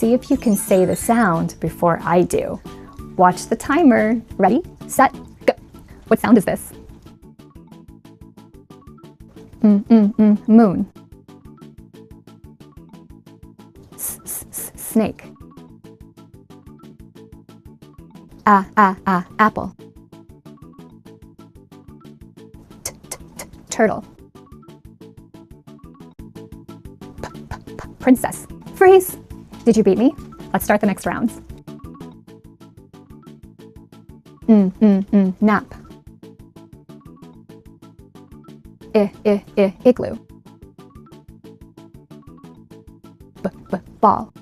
See if you can say the sound before I do. Watch the timer. Ready, set, go. What sound is this? Moon. Snake. Apple. Turtle. Princess. Freeze! Did you beat me? Let's start the next rounds. Nap. Igloo. Ball.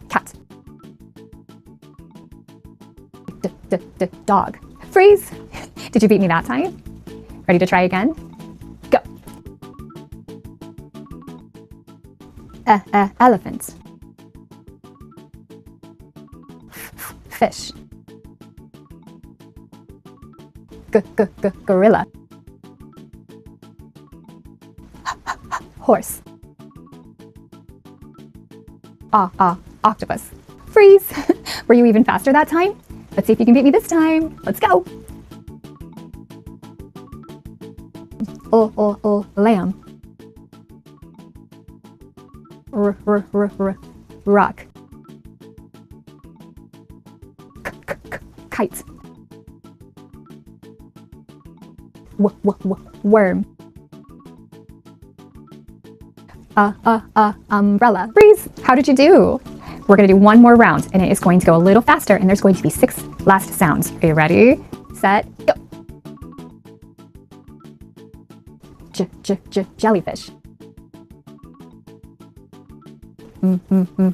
Cat. Dog. Freeze! Did you beat me that time? Ready to try again? Go! Elephant. Fish. Gorilla. Horse. Octopus. Freeze! Were you even faster that time? Let's see if you can beat me this time. Let's go! Lamb. Rock. Kite. Worm. Umbrella. Freeze! How did you do? We're going to do one more round, and it is going to go a little faster, and there's going to be 6 last sounds. Are you ready? Set, go! Jellyfish.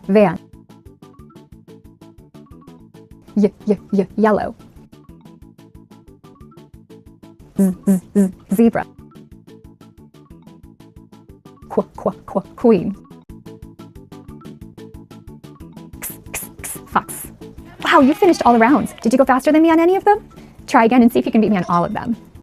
Van. Yellow. Zebra. Queen. Fox. Wow, you finished all the rounds. Did you go faster than me on any of them? Try again and see if you can beat me on all of them.